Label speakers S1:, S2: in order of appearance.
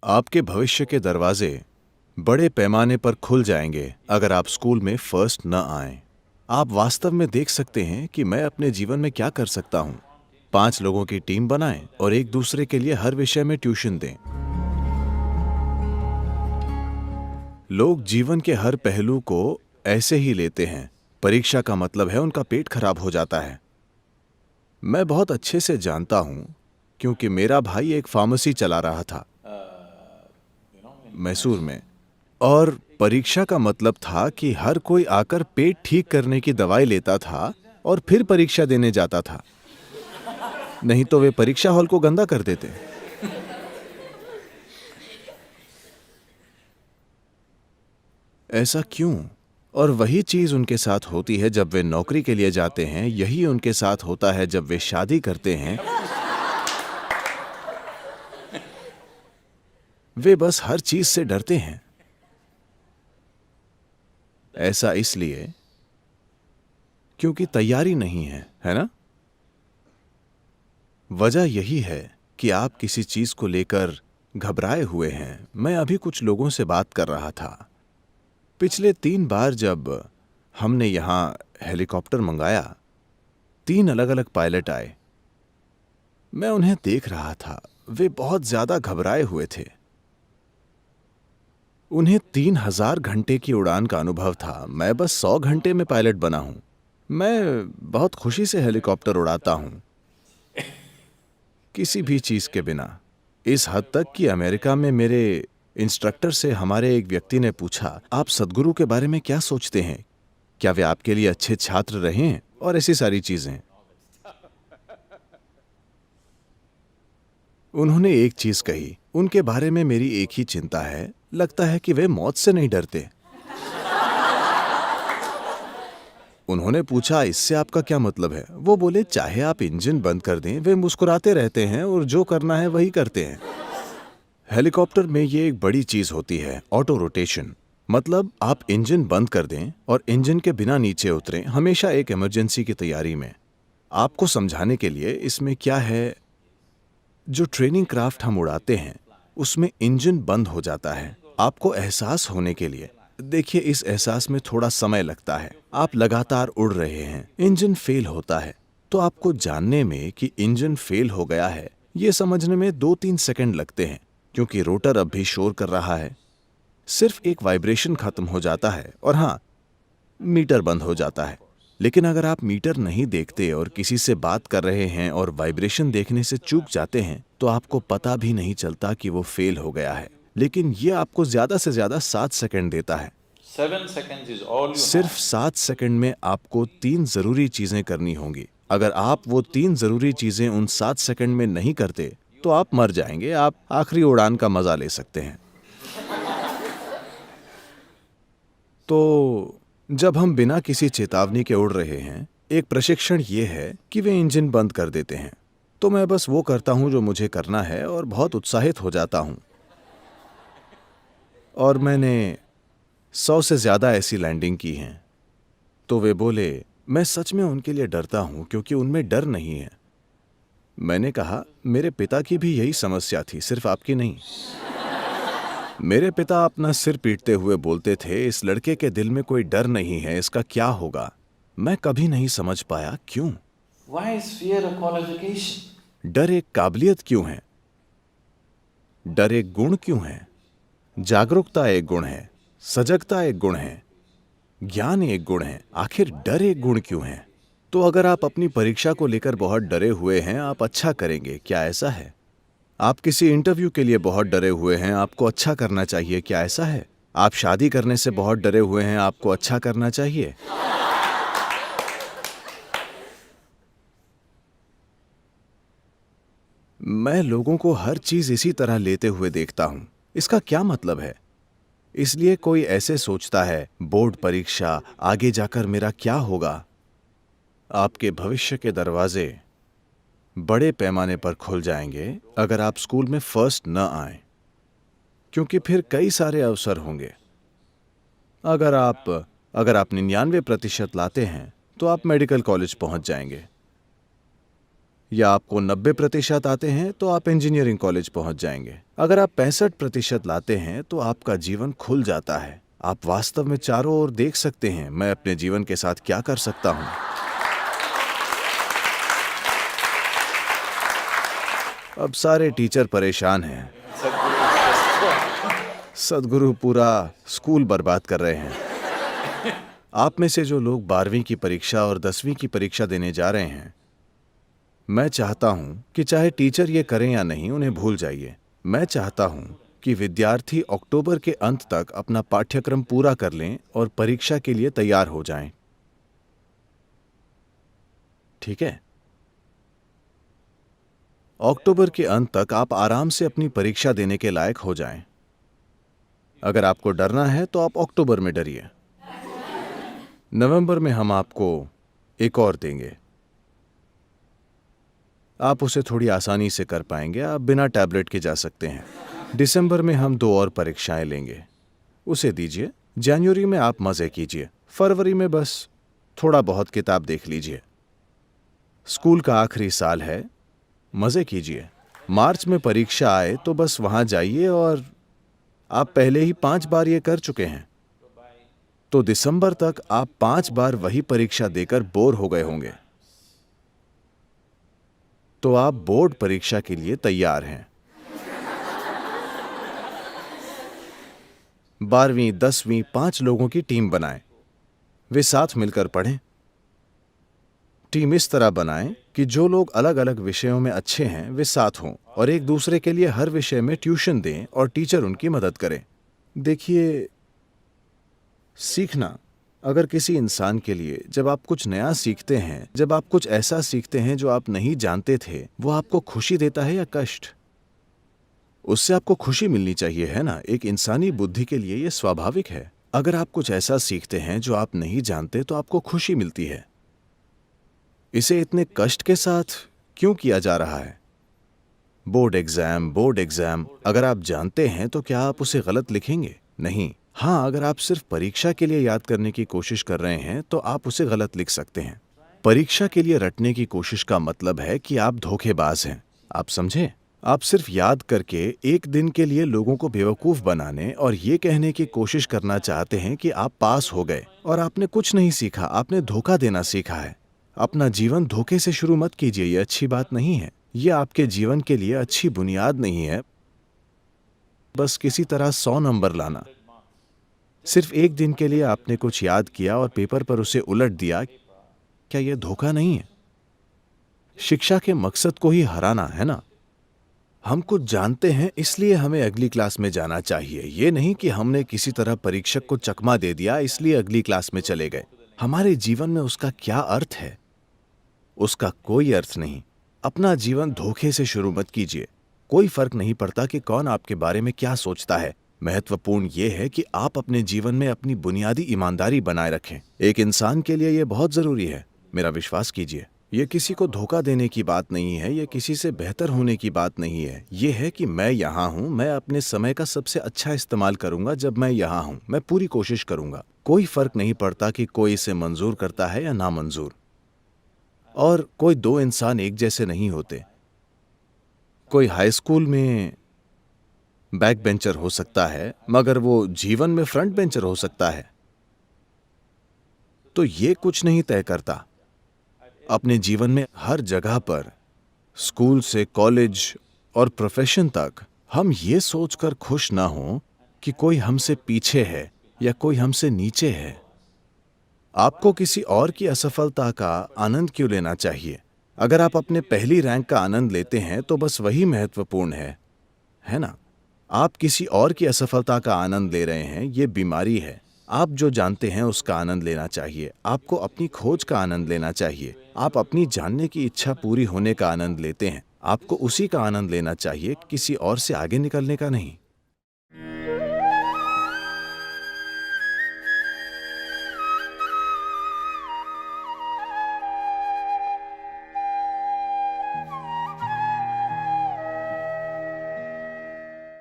S1: आपके भविष्य के दरवाजे बड़े पैमाने पर खुल जाएंगे अगर आप स्कूल में फर्स्ट न आएं। आप वास्तव में देख सकते हैं कि मैं अपने जीवन में क्या कर सकता हूं। 5 लोगों की टीम बनाएं और एक दूसरे के लिए हर विषय में ट्यूशन दें। लोग जीवन के हर पहलू को ऐसे ही लेते हैं। परीक्षा का मतलब है उनका पेट खराब हो जाता है। मैं बहुत अच्छे से जानता हूं क्योंकि मेरा भाई एक फार्मेसी चला रहा था मैसूर में, और परीक्षा का मतलब था कि हर कोई आकर पेट ठीक करने की दवाई लेता था और फिर परीक्षा देने जाता था, नहीं तो वे परीक्षा हॉल को गंदा कर देते। ऐसा क्यों? और वही चीज उनके साथ होती है जब वे नौकरी के लिए जाते हैं, यही उनके साथ होता है जब वे शादी करते हैं। वे बस हर चीज से डरते हैं। ऐसा इसलिए क्योंकि तैयारी नहीं है, है ना? वजह यही है कि आप किसी चीज को लेकर घबराए हुए हैं। मैं अभी कुछ लोगों से बात कर रहा था। पिछले 3 बार जब हमने यहां हेलीकॉप्टर मंगाया, 3 अलग अलग पायलट आए। मैं उन्हें देख रहा था, वे बहुत ज्यादा घबराए हुए थे। उन्हें 3000 घंटे की उड़ान का अनुभव था। मैं बस 100 घंटे में पायलट बना हूं। मैं बहुत खुशी से हेलीकॉप्टर उड़ाता हूं, किसी भी चीज के बिना। इस हद तक कि अमेरिका में मेरे इंस्ट्रक्टर से हमारे एक व्यक्ति ने पूछा, आप सदगुरु के बारे में क्या सोचते हैं? क्या वे आपके लिए अच्छे छात्र रहे हैं? और ऐसी सारी चीजें। उन्होंने एक चीज कही, उनके बारे में मेरी एक ही चिंता है, लगता है कि वे मौत से नहीं डरते। उन्होंने पूछा, इससे आपका क्या मतलब है? वो बोले, चाहे आप इंजन बंद कर दें, वे मुस्कुराते रहते हैं और जो करना है वही करते हैं। हेलीकॉप्टर में ये एक बड़ी चीज होती है, ऑटो रोटेशन। मतलब आप इंजन बंद कर दें और इंजन के बिना नीचे उतरें, हमेशा एक इमरजेंसी की तैयारी में। आपको समझाने के लिए इसमें क्या है, जो ट्रेनिंग क्राफ्ट हम उड़ाते हैं उसमें इंजन बंद हो जाता है आपको एहसास होने के लिए। देखिए, इस एहसास में थोड़ा समय लगता है। आप लगातार उड़ रहे हैं, इंजन फेल होता है, तो आपको जानने में कि इंजन फेल हो गया है ये समझने में 2-3 सेकंड लगते हैं, क्योंकि रोटर अब भी शोर कर रहा है। सिर्फ एक वाइब्रेशन खत्म हो जाता है और हाँ, मीटर बंद हो जाता है। लेकिन अगर आप मीटर नहीं देखते और किसी से बात कर रहे हैं और वाइब्रेशन देखने से चूक जाते हैं, तो आपको पता भी नहीं चलता कि वो फेल हो गया है। लेकिन ये आपको ज्यादा से ज्यादा 7 सेकंड देता है।
S2: 7 seconds is all you
S1: सिर्फ
S2: have.
S1: 7 सेकंड में आपको 3 जरूरी चीजें करनी होंगी। अगर आप वो 3 जरूरी चीजें उन 7 सेकंड में नहीं करते तो आप मर जाएंगे। आप आखिरी उड़ान का मजा ले सकते हैं। तो जब हम बिना किसी चेतावनी के उड़ रहे हैं, एक प्रशिक्षण ये है कि वे इंजन बंद कर देते हैं। तो मैं बस वो करता हूं जो मुझे करना है और बहुत उत्साहित हो जाता हूं। और मैंने 100 से ज्यादा ऐसी लैंडिंग की हैं। तो वे बोले, मैं सच में उनके लिए डरता हूं क्योंकि उनमें डर नहीं है। मैंने कहा, मेरे पिता की भी यही समस्या थी, सिर्फ आपकी नहीं। मेरे पिता अपना सिर पीटते हुए बोलते थे, इस लड़के के दिल में कोई डर नहीं है, इसका क्या होगा? मैं कभी नहीं समझ पाया क्यों।
S2: Why is fear a qualification?
S1: डर एक काबिलियत क्यों है? डर एक गुण क्यों है? जागरूकता एक गुण है, सजगता एक गुण है, ज्ञान एक गुण है, आखिर डर एक गुण क्यों है? तो अगर आप अपनी परीक्षा को लेकर बहुत डरे हुए हैं, आप अच्छा करेंगे, क्या ऐसा है? आप किसी इंटरव्यू के लिए बहुत डरे हुए हैं, आपको अच्छा करना चाहिए, क्या ऐसा है? आप शादी करने से बहुत डरे हुए हैं, आपको अच्छा करना चाहिए। मैं लोगों को हर चीज इसी तरह लेते हुए देखता हूं। इसका क्या मतलब है? इसलिए कोई ऐसे सोचता है, बोर्ड परीक्षा, आगे जाकर मेरा क्या होगा? आपके भविष्य के दरवाजे बड़े पैमाने पर खुल जाएंगे अगर आप स्कूल में फर्स्ट न आए, क्योंकि फिर कई सारे अवसर होंगे। अगर आप 99% लाते हैं तो आप मेडिकल कॉलेज पहुंच जाएंगे। या आपको 90% आते हैं तो आप इंजीनियरिंग कॉलेज पहुंच जाएंगे। अगर आप 65% लाते हैं तो आपका जीवन खुल जाता है। आप वास्तव में चारों ओर देख सकते हैं, मैं अपने जीवन के साथ क्या कर सकता हूं। अब सारे टीचर परेशान हैं। सदगुरु पूरा स्कूल बर्बाद कर रहे हैं। आप में से जो लोग 12वीं की परीक्षा और 10वीं की परीक्षा देने जा रहे हैं, मैं चाहता हूं कि चाहे टीचर ये करें या नहीं, उन्हें भूल जाइए। मैं चाहता हूं कि विद्यार्थी अक्टूबर के अंत तक अपना पाठ्यक्रम पूरा कर लें और परीक्षा के लिए तैयार हो जाएं। ठीक है? अक्टूबर के अंत तक आप आराम से अपनी परीक्षा देने के लायक हो जाएं। अगर आपको डरना है तो आप अक्टूबर में डरिए। नवंबर में हम आपको एक और देंगे। आप उसे थोड़ी आसानी से कर पाएंगे, आप बिना टैबलेट के जा सकते हैं। दिसंबर में हम 2 और परीक्षाएं लेंगे, उसे दीजिए। जनवरी में आप मजे कीजिए। फरवरी में बस थोड़ा बहुत किताब देख लीजिए। स्कूल का आखिरी साल है, मजे कीजिए। मार्च में परीक्षा आए तो बस वहां जाइए और आप पहले ही 5 बार ये कर चुके हैं, तो दिसंबर तक आप 5 बार वही परीक्षा देकर बोर हो गए होंगे। तो आप बोर्ड परीक्षा के लिए तैयार हैं। 12वीं 10वीं 5 लोगों की टीम बनाएं, वे साथ मिलकर पढ़ें। टीम इस तरह बनाएं कि जो लोग अलग अलग विषयों में अच्छे हैं वे साथ हों और एक दूसरे के लिए हर विषय में ट्यूशन दें और टीचर उनकी मदद करें। देखिए, सीखना अगर किसी इंसान के लिए, जब आप कुछ नया सीखते हैं, जब आप कुछ ऐसा सीखते हैं जो आप नहीं जानते थे, वो आपको खुशी देता है या कष्ट? उससे आपको खुशी मिलनी चाहिए, है ना? एक इंसानी बुद्धि के लिए यह स्वाभाविक है। अगर आप कुछ ऐसा सीखते हैं जो आप नहीं जानते तो आपको खुशी मिलती है। इसे इतने कष्ट के साथ क्यों किया जा रहा है? बोर्ड एग्जाम, अगर आप जानते हैं तो क्या आप उसे गलत लिखेंगे? नहीं। हाँ, अगर आप सिर्फ परीक्षा के लिए याद करने की कोशिश कर रहे हैं तो आप उसे गलत लिख सकते हैं। परीक्षा के लिए रटने की कोशिश का मतलब है कि आप धोखेबाज हैं। आप समझे? आप सिर्फ याद करके एक दिन के लिए लोगों को बेवकूफ बनाने और ये कहने की कोशिश करना चाहते हैं कि आप पास हो गए, और आपने कुछ नहीं सीखा, आपने धोखा देना सीखा है। अपना जीवन धोखे से शुरू मत कीजिए, ये अच्छी बात नहीं है। ये आपके जीवन के लिए अच्छी बुनियाद नहीं है। बस किसी तरह 100 नंबर लाना। सिर्फ एक दिन के लिए आपने कुछ याद किया और पेपर पर उसे उलट दिया, क्या यह धोखा नहीं है? शिक्षा के मकसद को ही हराना है ना? हम कुछ जानते हैं इसलिए हमें अगली क्लास में जाना चाहिए, ये नहीं कि हमने किसी तरह परीक्षक को चकमा दे दिया इसलिए अगली क्लास में चले गए। हमारे जीवन में उसका क्या अर्थ है? उसका कोई अर्थ नहीं। अपना जीवन धोखे से शुरू मत कीजिए। कोई फर्क नहीं पड़ता कि कौन आपके बारे में क्या सोचता है। महत्वपूर्ण यह है कि आप अपने जीवन में अपनी बुनियादी ईमानदारी बनाए रखें। एक इंसान के लिए यह बहुत जरूरी है। मेरा विश्वास कीजिए, यह किसी को धोखा देने की बात नहीं है, यह किसी से बेहतर होने की बात नहीं है। यह है कि मैं यहाँ हूँ, मैं अपने समय का सबसे अच्छा इस्तेमाल करूंगा। जब मैं यहाँ हूँ, मैं पूरी कोशिश करूंगा। कोई फर्क नहीं पड़ता कि कोई इसे मंजूर करता है या नामंजूर। और कोई 2 इंसान एक जैसे नहीं होते। कोई हाई स्कूल में बैक बेंचर हो सकता है, मगर वो जीवन में फ्रंट बेंचर हो सकता है। तो ये कुछ नहीं तय करता। अपने जीवन में हर जगह पर, स्कूल से कॉलेज और प्रोफेशन तक, हम ये सोचकर खुश ना हों कि कोई हमसे पीछे है या कोई हमसे नीचे है। आपको किसी और की असफलता का आनंद क्यों लेना चाहिए? अगर आप अपने पहली रैंक का आनंद लेते हैं तो बस वही महत्वपूर्ण है ना? आप किसी और की असफलता का आनंद ले रहे हैं, ये बीमारी है। आप जो जानते हैं उसका आनंद लेना चाहिए। आपको अपनी खोज का आनंद लेना चाहिए। आप अपनी जानने की इच्छा पूरी होने का आनंद लेते हैं। आपको उसी का आनंद लेना चाहिए, किसी और से आगे निकलने का नहीं।